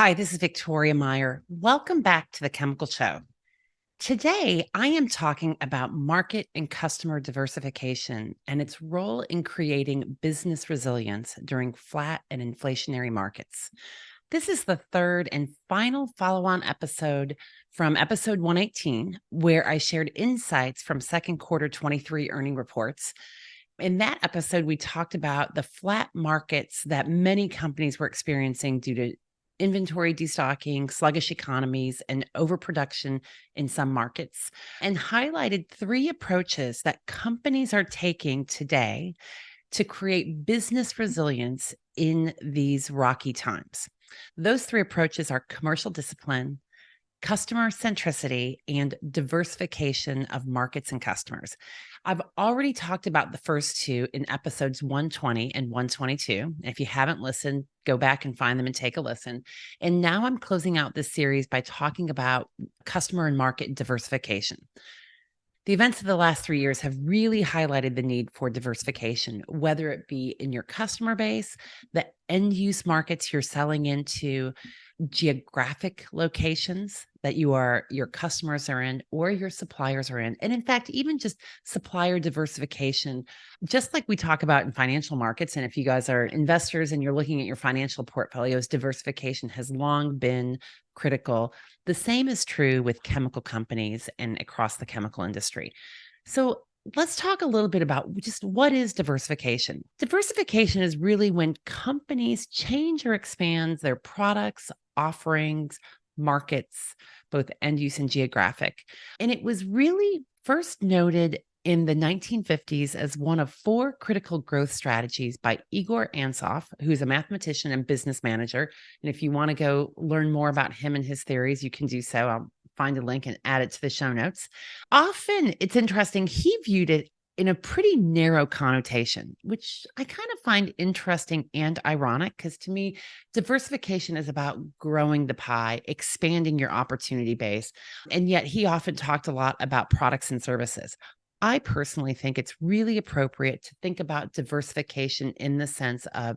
Hi, this is Victoria Meyer. Welcome back to the Chemical Show. Today, I am talking about market and customer diversification and its role in creating business resilience during flat and inflationary markets. This is the third and final follow on episode from episode 118, where I shared insights from second quarter 23 earning reports. In that episode, we talked about the flat markets that many companies were experiencing due to inventory destocking, sluggish economies, and overproduction in some markets, and highlighted three approaches that companies are taking today to create business resilience in these rocky times. Those three approaches are commercial discipline, customer centricity, and diversification of markets and customers. I've already talked about the first two in episodes 120 and 122. If you haven't listened, go back and find them and take a listen. And now I'm closing out this series by talking about customer and market diversification. The events of the last 3 years have really highlighted the need for diversification, whether it be in your customer base, the end use markets you're selling into, geographic locations that your customers are in or your suppliers are in. And in fact, even just supplier diversification, just like we talk about in financial markets. And if you guys are investors and you're looking at your financial portfolios, diversification has long been critical. The same is true with chemical companies and across the chemical industry. So let's talk a little bit about just what is diversification. Diversification is really when companies change or expand their products, offerings, markets, both end use and geographic. And it was really first noted in the 1950s as one of four critical growth strategies by Igor Ansoff, who's a mathematician and business manager. And if you want to go learn more about him and his theories, you can do so. I'll find a link and add it to the show notes. Often it's interesting, he viewed it in a pretty narrow connotation, which I kind of find interesting and ironic because to me, diversification is about growing the pie, expanding your opportunity base. And yet he often talked a lot about products and services. I personally think it's really appropriate to think about diversification in the sense of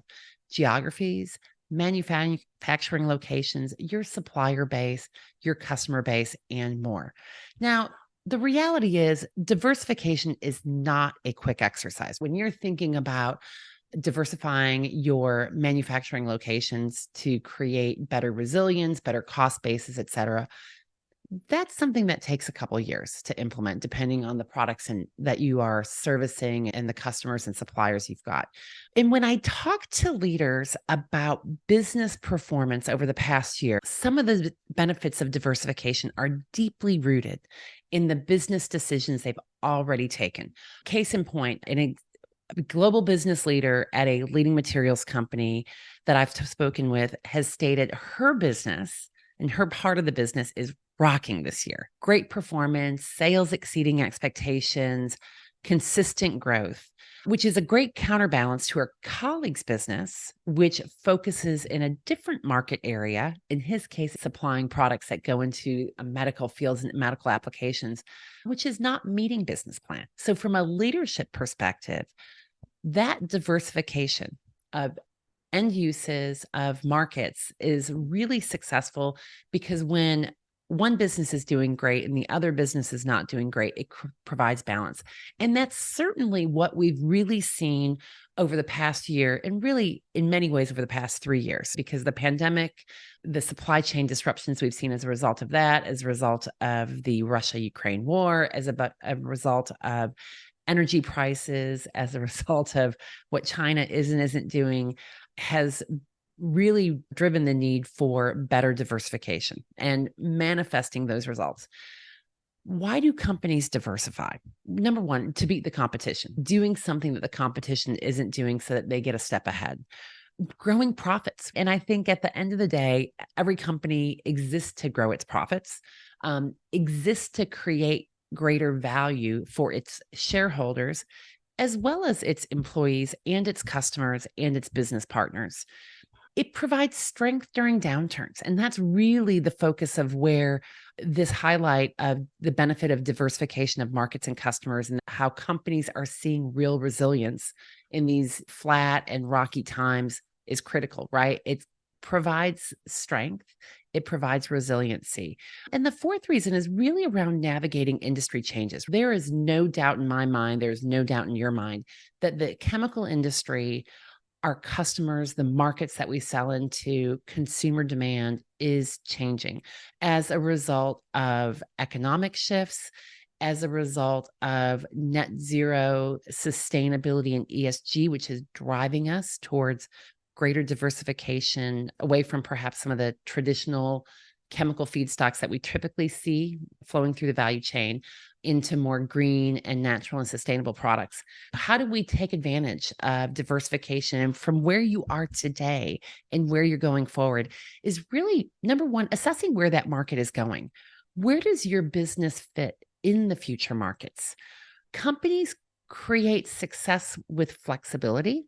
geographies, manufacturing locations, your supplier base, your customer base, and more. Now, the reality is diversification is not a quick exercise. When you're thinking about diversifying your manufacturing locations to create better resilience, better cost bases, et cetera, that's something that takes a couple of years to implement, depending on the products that you are servicing and the customers and suppliers you've got. And when I talk to leaders about business performance over the past year, some of the benefits of diversification are deeply rooted in the business decisions they've already taken. Case in point, a global business leader at a leading materials company that I've spoken with has stated her business and her part of the business is rocking this year. Great performance, sales exceeding expectations, consistent growth, which is a great counterbalance to her colleague's business, which focuses in a different market area. In his case, supplying products that go into medical fields and medical applications, which is not meeting business plan. So from a leadership perspective, that diversification of end uses of markets is really successful because when one business is doing great and the other business is not doing great, it provides balance. And that's certainly what we've really seen over the past year and really in many ways over the past 3 years, because the pandemic, the supply chain disruptions we've seen as a result of that, as a result of the Russia-Ukraine war, as a result of energy prices, as a result of what China is and isn't doing, has really driven the need for better diversification and manifesting those results. Why do companies diversify? Number one, to beat the competition, doing something that the competition isn't doing so that they get a step ahead. Growing profits. And I think at the end of the day, every company exists to grow its profits, exists to create greater value for its shareholders, as well as its employees and its customers and its business partners. It provides strength during downturns. And that's really the focus of where this highlight of the benefit of diversification of markets and customers and how companies are seeing real resilience in these flat and rocky times is critical, right? It's provides strength, it provides resiliency. And the fourth reason is really around navigating industry changes. There is no doubt in my mind, there's no doubt in your mind that the chemical industry, our customers, the markets that we sell into, consumer demand is changing as a result of economic shifts, as a result of net zero sustainability and ESG, which is driving us towards greater diversification away from perhaps some of the traditional chemical feedstocks that we typically see flowing through the value chain into more green and natural and sustainable products. How do we take advantage of diversification? And from where you are today and where you're going forward is really, number one, assessing where that market is going. Where does your business fit in the future markets? Companies create success with flexibility.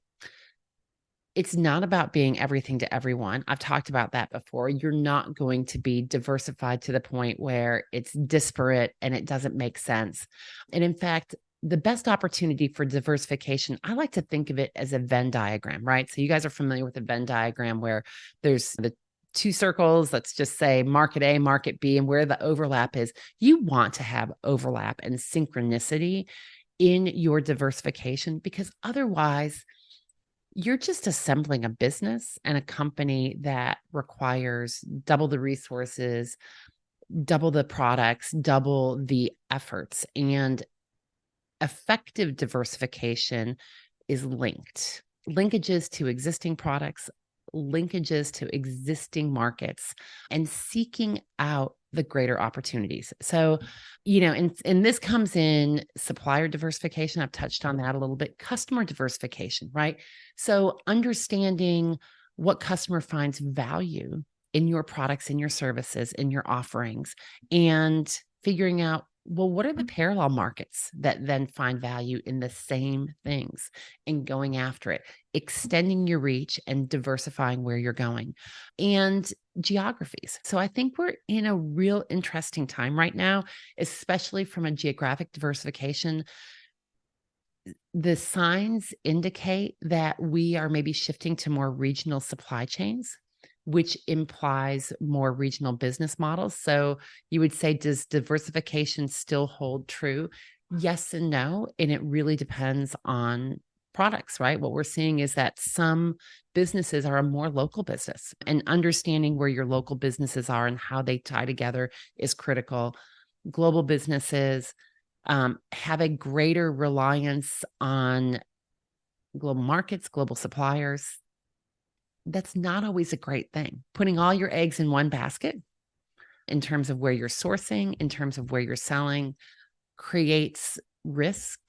It's not about being everything to everyone. I've talked about that before. You're not going to be diversified to the point where it's disparate and it doesn't make sense. And in fact, the best opportunity for diversification, I like to think of it as a Venn diagram, right? So you guys are familiar with a Venn diagram where there's the two circles, let's just say market A, market B, and where the overlap is. You want to have overlap and synchronicity in your diversification, because otherwise you're just assembling a business and a company that requires double the resources, double the products, double the efforts. And effective diversification is linked. Linkages to existing products, linkages to existing markets, and seeking out the greater opportunities. So, and this comes in supplier diversification. I've touched on that a little bit. Customer diversification, right? So understanding what customer finds value in your products, in your services, in your offerings, and figuring out, well, what are the parallel markets that then find value in the same things and going after it, extending your reach and diversifying where you're going, and geographies. So I think we're in a real interesting time right now, especially from a geographic diversification. The signs indicate that we are maybe shifting to more regional supply chains, which implies more regional business models. So you would say, does diversification still hold true? Yes and no. And it really depends on products, right? What we're seeing is that some businesses are a more local business, and understanding where your local businesses are and how they tie together is critical. Global businesses have a greater reliance on global markets, global suppliers. That's not always a great thing. Putting all your eggs in one basket in terms of where you're sourcing, in terms of where you're selling, creates risk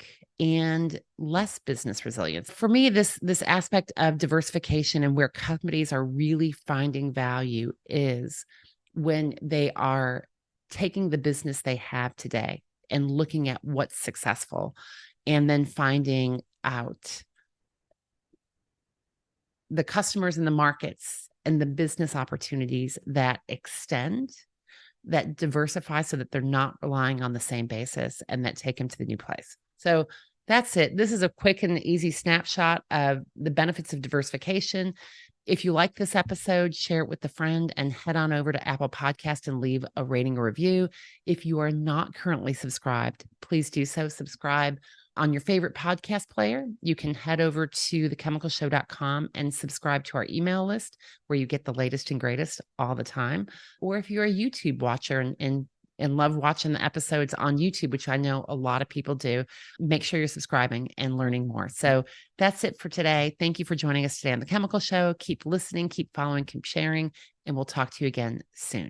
and less business resilience. For me, this aspect of diversification and where companies are really finding value is when they are taking the business they have today and looking at what's successful, and then finding out the customers and the markets and the business opportunities that extend, that diversify so that they're not relying on the same basis, and that take them to the new place. So that's it. This is a quick and easy snapshot of the benefits of diversification. If you like this episode, share it with a friend and head on over to Apple Podcast and leave a rating or review. If you are not currently subscribed, please do so. Subscribe on your favorite podcast player. You can head over to thechemicalshow.com and subscribe to our email list, where you get the latest and greatest all the time. Or if you're a YouTube watcher and love watching the episodes on YouTube, which I know a lot of people do, make sure you're subscribing and learning more. So that's it for today. Thank you for joining us today on The Chemical Show. Keep listening, keep following, keep sharing, and we'll talk to you again soon.